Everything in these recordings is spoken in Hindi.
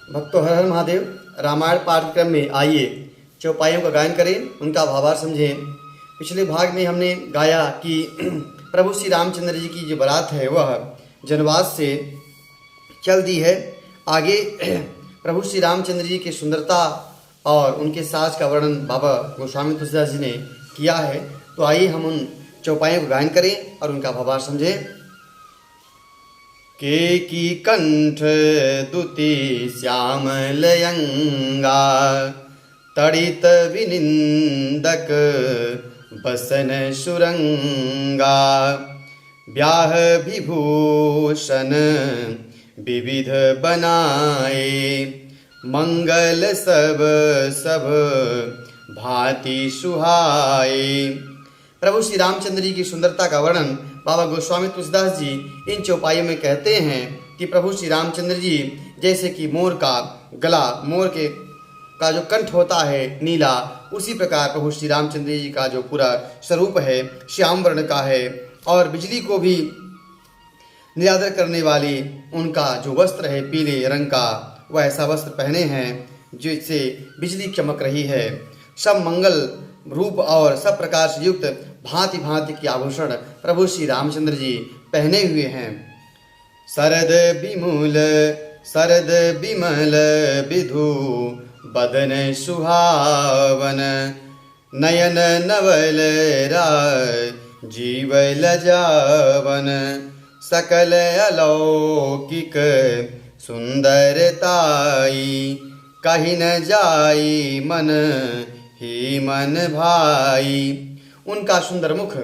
भक्तों, हर हर महादेव। रामायण पाठ्यक्रम में आइए चौपाइयों का गायन करें, उनका भावार्थ समझें। पिछले भाग में हमने गाया कि प्रभु श्री रामचंद्र जी की जो बारात है वह जनवास से चल दी है। आगे प्रभु श्री रामचंद्र जी की सुंदरता और उनके साज का वर्णन बाबा गोस्वामी तुलसीदास जी ने किया है। तो आइए हम उन चौपाइयों का गायन करें और उनका भावार्थ समझें। केकी कंठ दुति श्यामलयंगा, तड़ित विनिंदक बसन सुरंगा। ब्याह विभूषण विविध बनाए, मंगल सब सब भांति सुहाए। प्रभु श्री रामचंद्र जी की सुंदरता का वर्णन बाबा गोस्वामी तुलसीदास जी इन चौपाइयों में कहते हैं कि प्रभु श्री रामचंद्र जी जैसे कि मोर का गला, मोर के का जो कंठ होता है नीला, उसी प्रकार प्रभु श्री रामचंद्र जी का जो पूरा स्वरूप है श्याम वर्ण का है। और बिजली को भी निरादर करने वाली उनका जो वस्त्र है पीले रंग का, वह ऐसा वस्त्र पहने हैं जिससे बिजली चमक रही है। सब मंगल रूप और सब प्रकार से युक्त भांति भांति के आभूषण प्रभु श्री रामचंद्र जी पहने हुए हैं। शरद बिमल विधु बदन सुहावन, नयन नवल जीव लजावन। सकल अलौकिक सुंदरताई, कहीं न जाई मन ही मन भाई। उनका सुंदर मुख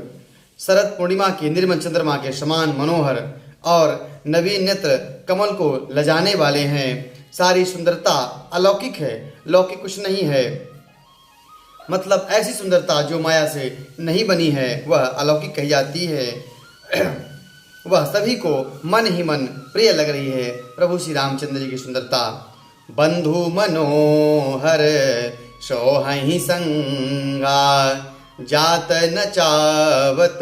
शरद पूर्णिमा की निर्मल चंद्रमा के समान मनोहर और नवीन नेत्र कमल को लजाने वाले हैं। सारी सुंदरता अलौकिक है, लौकिक कुछ नहीं है। मतलब ऐसी सुंदरता जो माया से नहीं बनी है वह अलौकिक कही जाती है। वह सभी को मन ही मन प्रिय लग रही है प्रभु श्री रामचंद्र जी की सुंदरता। बंधु मनोहर सोहहि संगा, जात न चावत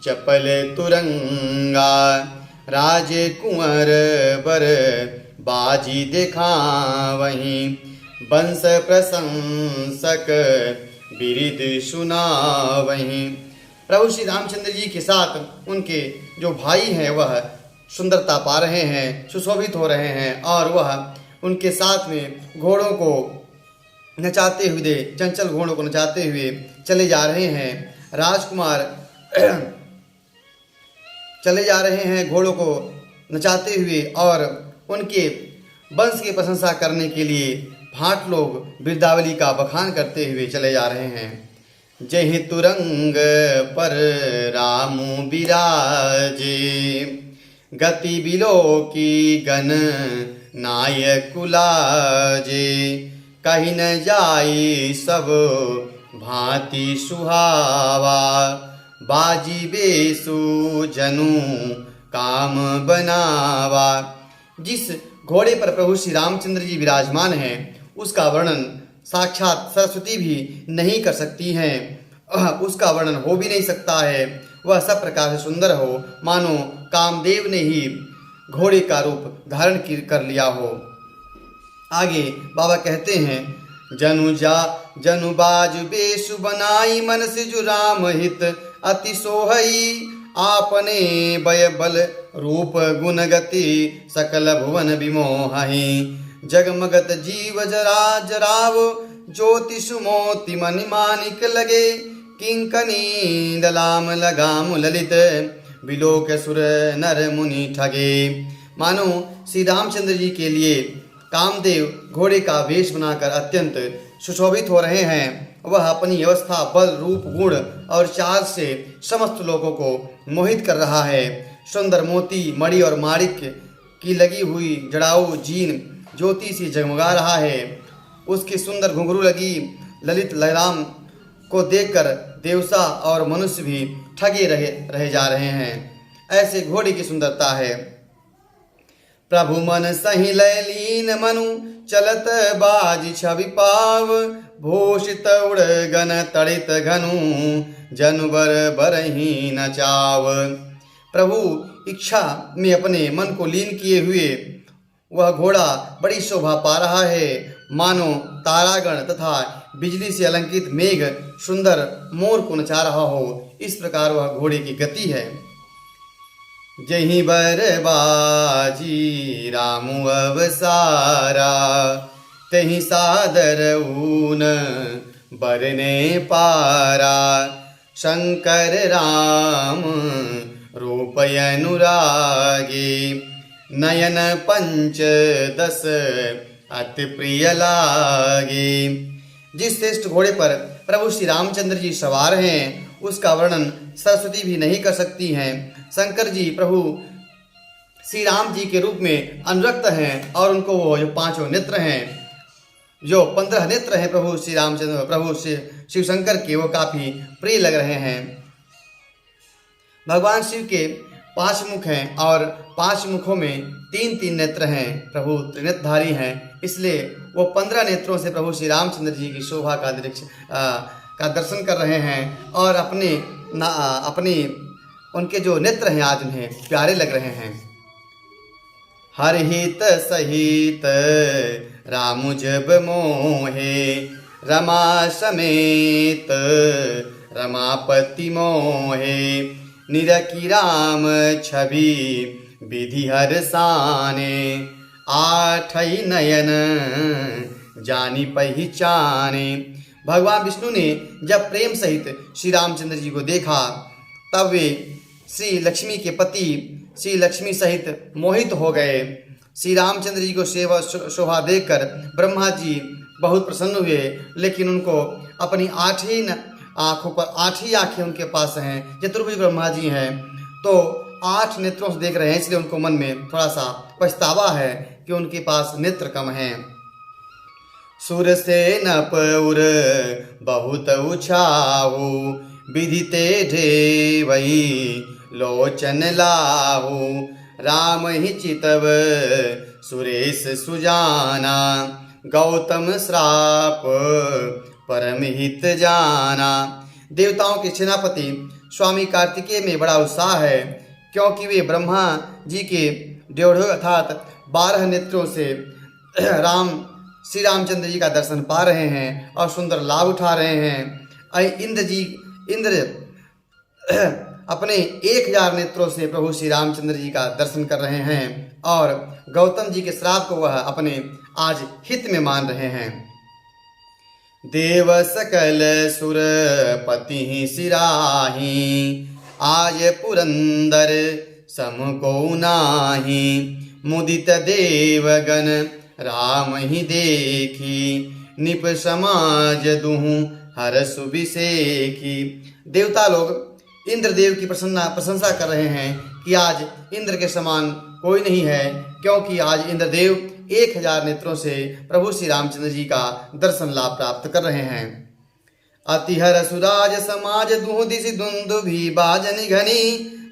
चपल तुरंगा। राजकुंवर बर बाजी दिखावहि, बंस प्रशंसक बिरिद सुनावहि। प्रभु श्री रामचंद्र जी के साथ उनके जो भाई हैं वह सुंदरता पा रहे हैं, सुशोभित हो रहे हैं और वह उनके साथ में घोड़ों को नचाते हुए, चंचल घोड़ों को नचाते हुए चले जा रहे हैं। राजकुमार चले जा रहे हैं घोड़ों को नचाते हुए और उनके वंश की प्रशंसा करने के लिए भाट लोग बिरदावली का बखान करते हुए चले जा रहे हैं। जहि तुरंग पर रामु बिराजे, गति बिलो की गन नायक कुलाजे। कहीं न जाई सब भांति सुहावा, बाजी बेसु जनु काम बनावा। जिस घोड़े पर प्रभु श्री रामचंद्र जी विराजमान हैं उसका वर्णन साक्षात सरस्वती भी नहीं कर सकती हैं, उसका वर्णन हो भी नहीं सकता है। वह सब प्रकार से सुंदर हो मानो कामदेव ने ही घोड़े का रूप धारण कर लिया हो। आगे बाबा कहते हैं, जनु बाज बेसु बनाई, मन से जो राम हित अति सोहई। आपने बय बल रूप गुण गति, सकल भुवन विमोहहि। जगमगत जीव जरा जराव, ज्योति सुमोति मणि मानिक लगे। किंकनी दलाम लगाम ललित, बिलोक सुर नर मुनि ठगे। मानो श्री रामचंद्र जी के लिए कामदेव घोड़े का वेश बनाकर अत्यंत सुशोभित हो रहे हैं। वह अपनी अवस्था, बल, रूप, गुण और चाल से समस्त लोगों को मोहित कर रहा है। सुंदर मोती, मणि और माणिक की लगी हुई जड़ाऊ जीन ज्योति से जगमगा रहा है। उसकी सुंदर घुंघरू लगी ललित लहराम को देखकर देवता और मनुष्य भी ठगे रहे जा रहे हैं। ऐसे घोड़े की सुंदरता है। प्रभु मन सही लयलीन मनु, चलत बाज छवि पाव। भूषित उड़ गन तड़ित घनु, जनुबर बरही न चाव। प्रभु इच्छा में अपने मन को लीन किए हुए वह घोड़ा बड़ी शोभा पा रहा है, मानो तारागण तथा बिजली से अलंकृत मेघ सुंदर मोर को नचा रहा हो। इस प्रकार वह घोड़े की गति है। जही बर बाजी रामु अवसारा, तही सादर ऊन बरने पारा। शंकर राम रूप अनुरागे, नयन पंच दस अति प्रिय लागे। जिस श्रेष्ठ घोड़े पर प्रभु श्री रामचंद्र जी सवार हैं, उसका वर्णन सरस्वती भी नहीं कर सकती हैं। शंकर जी प्रभु श्री राम जी के रूप में अनुरक्त हैं और उनको वो जो 5 नेत्र हैं, जो 15 नेत्र हैं प्रभु श्री रामचंद्र प्रभु शिव शंकर के, वो काफ़ी प्रिय लग रहे हैं। भगवान शिव के 5 मुख हैं और 5 मुखों में 3-3 नेत्र हैं। प्रभु त्रिनेत्रधारी हैं, इसलिए वो 15 नेत्रों से प्रभु श्री रामचंद्र जी की शोभा का दर्शन कर रहे हैं और अपने उनके जो नेत्र हैं आज उन्हें प्यारे लग रहे हैं। हर हित सहित राम जब मोहे, रमा समेत रमापति मोहे। निरखी राम छवि विधि हर साने, 8 नयन जानी पहचाने। भगवान विष्णु ने जब प्रेम सहित श्री रामचंद्र जी को देखा, तब वे श्री लक्ष्मी के पति श्री लक्ष्मी सहित मोहित हो गए। श्री रामचंद्र जी को शोभा देखकर ब्रह्मा जी बहुत प्रसन्न हुए, लेकिन उनको अपनी 8 ही आँखों पर 8 ही आँखें उनके पास हैं। चतुर्भुज ब्रह्मा जी हैं, तो 8 नेत्रों से देख रहे हैं, इसलिए उनको मन में थोड़ा सा पछतावा है कि उनके पास नेत्र कम हैं। सुर से नपुर बहुत उछाहु, विधिते ढेवई लोचन लाहु। राम ही चितव सुरेश सुजाना, गौतम श्राप परम हित जाना। देवताओं के सेनापति स्वामी कार्तिकेय में बड़ा उत्साह है, क्योंकि वे ब्रह्मा जी के 1.5 अर्थात 12 नेत्रों से श्री रामचंद्र जी का दर्शन पा रहे हैं और सुंदर लाभ उठा रहे हैं। इंद्र अपने 1000 नेत्रों से प्रभु श्री रामचंद्र जी का दर्शन कर रहे हैं और गौतम जी के श्राप को वह अपने आज हित में मान रहे हैं। देव सकल सुर पति सिराही, आज पुरंदर सम को नाही। मुदित देवगण राम ही देखी, निप समाज दुहु हर सुविसेखी। देवता लोग इंद्रदेव की प्रशंसा कर रहे हैं कि आज इंद्र के समान कोई नहीं है, क्योंकि आज इंद्रदेव 1000 नेत्रों से प्रभु श्री रामचंद्र जी का दर्शन लाभ प्राप्त कर रहे हैं। अतिहर सुराज समाज दुहु दिशि दुंदुभि बाजनि घनी,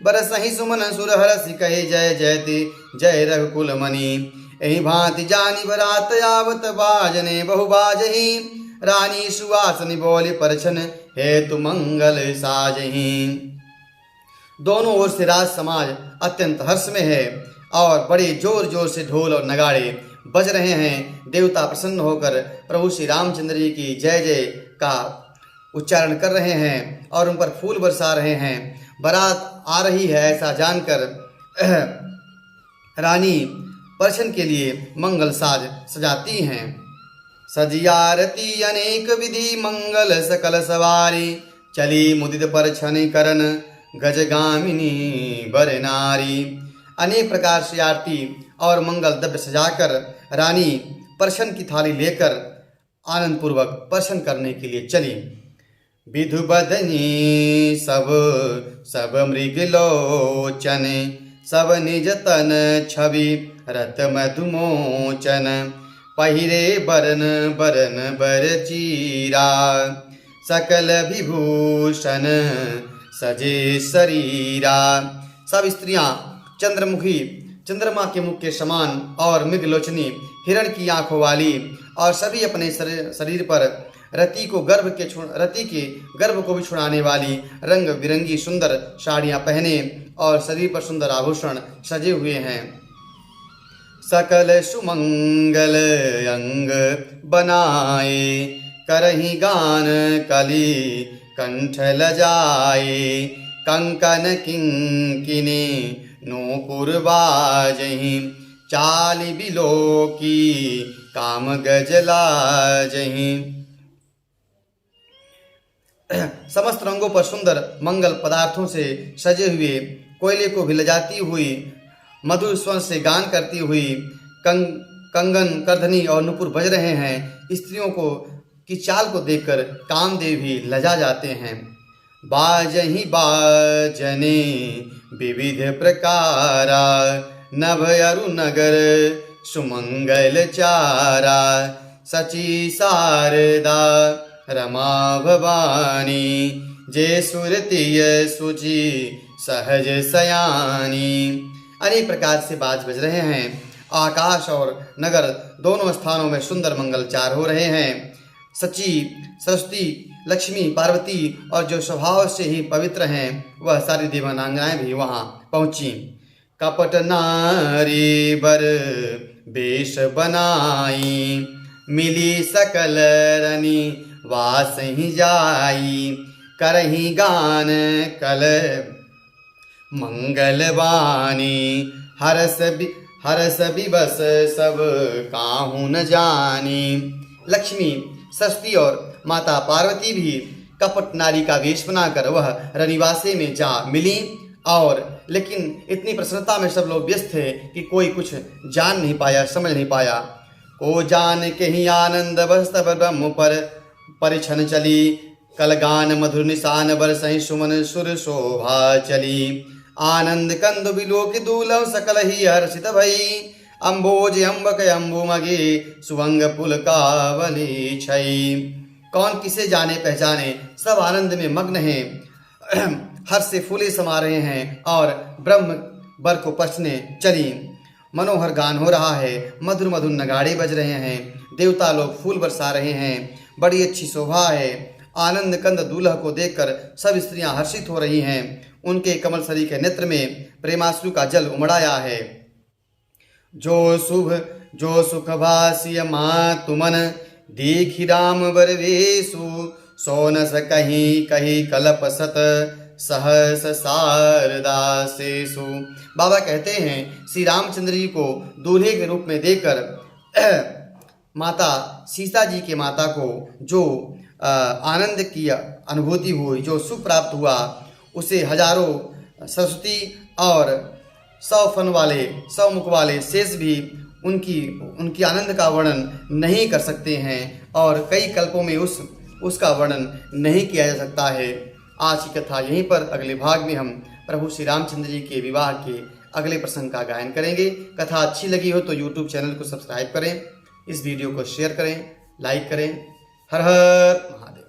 बरसहि सुमन सुरहर कहे जय जयति जय रघुकुल मणि। एहि भांति जानी बरात आवत बाजने बहु बाजही, रानी सुवासनि बोली परछन हेतु मंगल साजही। दोनों ओर से राज समाज अत्यंत हर्ष में है और बड़े जोर जोर से ढोल और नगाड़े बज रहे हैं। देवता प्रसन्न होकर प्रभु श्री रामचंद्र जी की जय जय का उच्चारण कर रहे हैं और उन पर फूल बरसा रहे हैं। बारात आ रही है ऐसा जानकर रानी परछन के लिए मंगल साज सजाती हैं। सजियारती अनेक विधि मंगल सकल सवारी, चली मुदित परछन करन गजगामिनी बर नारी। अनेक प्रकार से आरती और मंगल द्रव्य सजाकर रानी परछन की थाली लेकर आनंद पूर्वक परछन करने के लिए चली। विधु बदनी सब मृग लोचन, सब निज तन छवि रत मधुमोचन। पहिरे बरन बरन बर चीरा, सकल विभूषण सजे शरीरा। सब स्त्रियां चंद्रमा के मुख के समान और मृगलोचनी हिरण की आंखों वाली और सभी अपने शरीर पर रति के गर्भ को भी छुड़ाने वाली रंग बिरंगी सुंदर साड़ियां पहने और शरीर पर सुंदर आभूषण सजे हुए हैं। सकल सुमंगल अंग बनाए, करहि गान कली कंठ लजाए, कंकन किंकिनी नूपुर बाजहि, चाल बिलो की काम गजलाजहि। समस्त रंगों पर सुंदर मंगल पदार्थों से सजे हुए कोयले को भी लजाती हुई मधुर स्वर से गान करती हुई कंगन करधनी और नुपुर बज रहे हैं। स्त्रियों को की चाल को देखकर कामदेव भी लजा जाते हैं। बाजहि बाजने विविध प्रकारा, नभ अरु नगर सुमंगल चारा, सची शारदा रमा भवानी, जे सुरतिय सुचि सहज सयानी। अनेक प्रकार से बाज बज रहे हैं। आकाश और नगर दोनों स्थानों में सुंदर मंगलचार हो रहे हैं। सची, सरस्वती, लक्ष्मी, पार्वती और जो स्वभाव से ही पवित्र हैं वह सारी देवांगनाएं भी वहां पहुंची। कपट नारी बर वेश बनाई, मिली सकल रनी वास ही जाई, करहि गान कल मंगलवानी, हरस विवश सब काहू न जानी। लक्ष्मी, सरस्वती और माता पार्वती भी कपट नारी का वेश बनाकर वह रनिवासे में जा मिली, और लेकिन इतनी प्रसन्नता में सब लोग व्यस्त थे कि कोई कुछ जान नहीं पाया, समझ नहीं पाया। को जान के ही आनंद बस तब ब्रह्म पर परिछन चली, कलगान मधुर निशान बरसहि सुमन सुर शोभा चली। आनंद कंद बिलोक दूलव सकल ही हर्षित भई, अम्बोज अम्बक अम्बुमगे सुवंग पुल कावली छई। कौन किसे जाने पहचाने, सब आनंद में मग्न हैं, हर्ष से फूले समा रहे हैं और ब्रह्म वर को पछने चली। मनोहर गान हो रहा है, मधुर मधुर नगाड़े बज रहे हैं, देवता लोग फूल बरसा रहे हैं, बड़ी अच्छी शोभा है। आनंद कंद दूल्हा को देखकर सब स्त्रियां हर्षित हो रही हैं। उनके कमल सरी के नेत्र में प्रेमाश्रु का जल उमड़ाया है। जो सुख भाष्य माँ तुमन, देखी राम वर वेशु, सोनस कहीं कहीं कलप सत सहस शारदा सेसु। बाबा कहते हैं श्री रामचंद्र जी को दूल्हे के रूप में देकर माता सीता जी के माता को जो आनंद की अनुभूति हुई, जो सुख प्राप्त हुआ, उसे हजारों सरस्वती और 100 फन वाले 100 मुख वाले शेष भी उनकी आनंद का वर्णन नहीं कर सकते हैं, और कई कल्पों में उसका वर्णन नहीं किया जा सकता है। आज की कथा यहीं पर, अगले भाग में हम प्रभु श्री रामचंद्र जी के विवाह के अगले प्रसंग का गायन करेंगे। कथा अच्छी लगी हो तो यूट्यूब चैनल को सब्सक्राइब करें, इस वीडियो को शेयर करें, लाइक करें। हर हर महादेव।